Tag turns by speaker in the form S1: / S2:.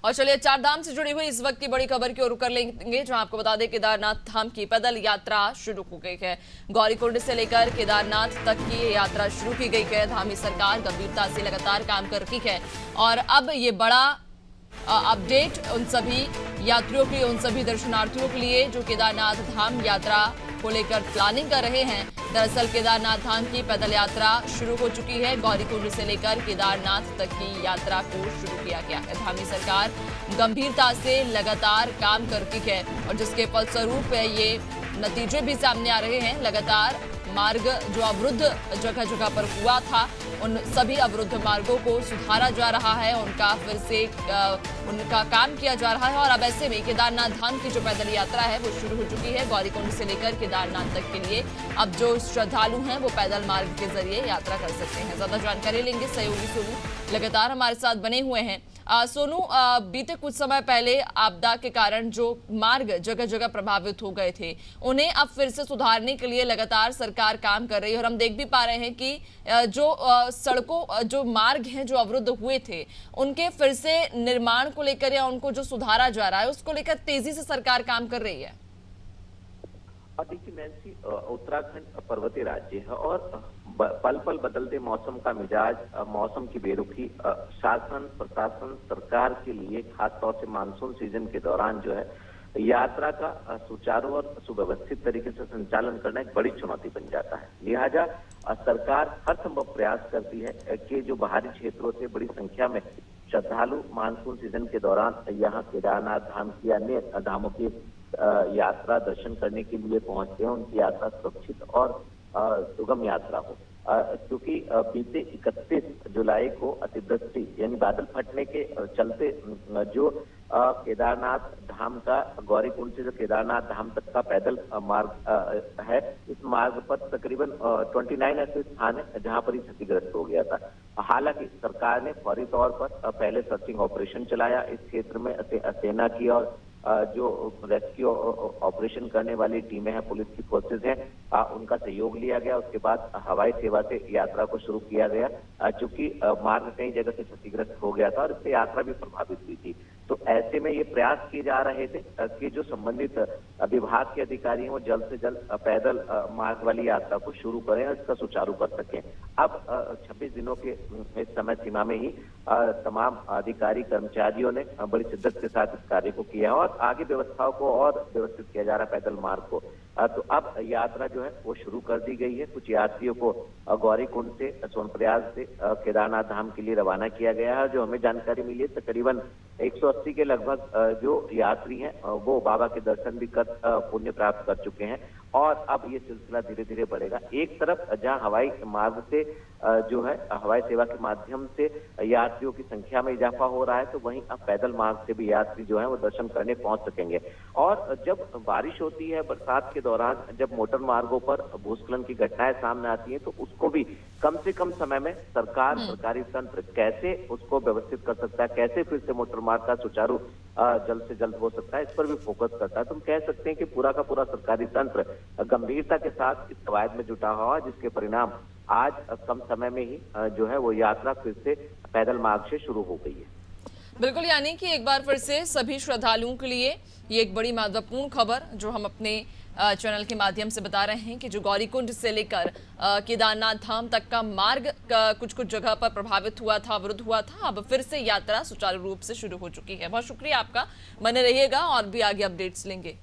S1: और चलिए चार धाम से जुड़ी हुई इस वक्त की बड़ी खबर की ओर कर लेंगे, जहां आपको बता दें केदारनाथ धाम की पैदल यात्रा शुरू हो गई है। गौरीकुंड से लेकर केदारनाथ तक की यात्रा शुरू की गई है। धामी सरकार गंभीरता से लगातार काम कर रही है और अब ये बड़ा अपडेट उन सभी यात्रियों के लिए, उन सभी दर्शनार्थियों के लिए जो केदारनाथ धाम यात्रा को लेकर प्लानिंग कर रहे हैं। दरअसल केदारनाथ धाम की पैदल यात्रा शुरू हो चुकी है। गौरीकुंड से लेकर केदारनाथ तक की यात्रा को शुरू किया गया है। धामी सरकार गंभीरता से लगातार काम कर रही है और जिसके फलस्वरूप ये नतीजे भी सामने आ रहे हैं। लगातार मार्ग जो अवरुद्ध जगह जगह पर हुआ था, उन सभी अवरुद्ध मार्गों को सुधारा जा रहा है, उनका फिर से उनका काम किया जा रहा है। और अब ऐसे में केदारनाथ धाम की जो पैदल यात्रा है वो शुरू हो चुकी है। गौरीकुंड से लेकर केदारनाथ तक के लिए अब जो श्रद्धालु हैं वो पैदल मार्ग के जरिए यात्रा कर सकते हैं। ज्यादा जानकारी लेंगे, सहयोगी सोनू लगातार हमारे साथ बने हुए हैं। सोनू, बीते कुछ समय पहले आपदा के कारण जो मार्ग जगह जगह प्रभावित हो गए थे, उन्हें अब फिर से सुधारने के लिए लगातार सरकार काम कर रही है और हम देख भी पा रहे हैं कि जो सड़कों जो मार्ग हैं जो अवरुद्ध हुए थे, उनके फिर से निर्माण को लेकर या उनको जो सुधारा जा रहा है उसको लेकर तेजी से सरकार काम कर रही है।
S2: देखिए नैन्सी, उत्तराखंड पर्वतीय राज्य है और पल पल बदलते मौसम का मिजाज, मौसम की बेरुखी शासन प्रशासन सरकार के लिए खासतौर से मानसून सीजन के दौरान जो है यात्रा का सुचारू और सुव्यवस्थित तरीके से संचालन करना एक बड़ी चुनौती बन जाता है। लिहाजा सरकार हर संभव प्रयास करती है कि जो बाहरी क्षेत्रों से बड़ी संख्या में श्रद्धालु मानसून सीजन के दौरान यहाँ केदारनाथ धाम की अन्य धामों की यात्रा दर्शन करने के लिए पहुंचते हैं, उनकी यात्रा सुरक्षित और सुगम यात्रा हो। क्योंकि बीते 31 जुलाई को अतिवृष्टि यानी बादल फटने के चलते जो केदारनाथ धाम का गौरीकुंड से जो केदारनाथ धाम तक का पैदल मार्ग है, इस मार्ग पर तकरीबन 29 ऐसे स्थान है जहां पर ही क्षतिग्रस्त हो गया था। हालांकि सरकार ने फौरी तौर पर पहले सर्चिंग ऑपरेशन चलाया। इस क्षेत्र में सेना की और जो रेस्क्यू ऑपरेशन करने वाली टीमें हैं, पुलिस की फोर्सेज हैं, उनका सहयोग लिया गया। उसके बाद हवाई सेवा से यात्रा को शुरू किया गया। चूंकि मार्ग कई जगह से क्षतिग्रस्त हो गया था और इससे यात्रा भी प्रभावित हुई थी, तो ऐसे में ये प्रयास किए जा रहे थे कि जो संबंधित विभाग के अधिकारी हैं वो जल्द से जल्द पैदल मार्ग वाली यात्रा को शुरू करें और इसका सुचारू कर सकें। अब 26 दिनों के इस समय सीमा में ही तमाम अधिकारी कर्मचारियों ने बड़ी शिद्दत के साथ इस कार्य को किया और आगे व्यवस्थाओं को और व्यवस्थित किया जा रहा है पैदल मार्ग को। तो अब यात्रा जो है वो शुरू कर दी गई है। कुछ यात्रियों को गौरीकुंड से सोनप्रयाग से केदारनाथ धाम के लिए रवाना किया गया है। जो हमें जानकारी मिली है तकरीबन 180 के लगभग जो यात्री हैं वो बाबा के दर्शन भी कर पुण्य प्राप्त कर चुके हैं और अब ये सिलसिला धीरे धीरे बढ़ेगा। एक तरफ जहां हवाई मार्ग से जो है हवाई सेवा के माध्यम से यात्रियों की संख्या में इजाफा हो रहा है, तो वहीं अब पैदल मार्ग से भी यात्री जो है वो दर्शन करने पहुंच सकेंगे। और जब बारिश होती है, बरसात के दौरान जब मोटर मार्गों पर भूस्खलन की घटनाएं सामने आती हैं, तो उसको भी कम से कम समय में सरकारी तंत्र कैसे उसको व्यवस्थित कर सकता है, कैसे फिर से मोटर मार्ग का सुचारू जल्द से जल्द हो सकता है, इस पर भी फोकस करता है। तुम कह सकते हैं कि पूरा का पूरा सरकारी तंत्र गंभीरता के साथ इस कवायद में जुटा हुआ, जिसके परिणाम आज कम समय में ही जो है वो यात्रा फिर से पैदल मार्ग से शुरू हो गई है।
S1: बिल्कुल, यानी कि एक बार फिर से सभी श्रद्धालुओं के लिए ये एक बड़ी महत्वपूर्ण खबर जो हम अपने चैनल के माध्यम से बता रहे हैं कि जो गौरीकुंड से लेकर केदारनाथ धाम तक का मार्ग कुछ कुछ जगह पर प्रभावित हुआ था, अवरुद्ध हुआ था, अब फिर से यात्रा सुचारू रूप से शुरू हो चुकी है। बहुत शुक्रिया आपका, बने रहिएगा और भी आगे अपडेट्स लेंगे।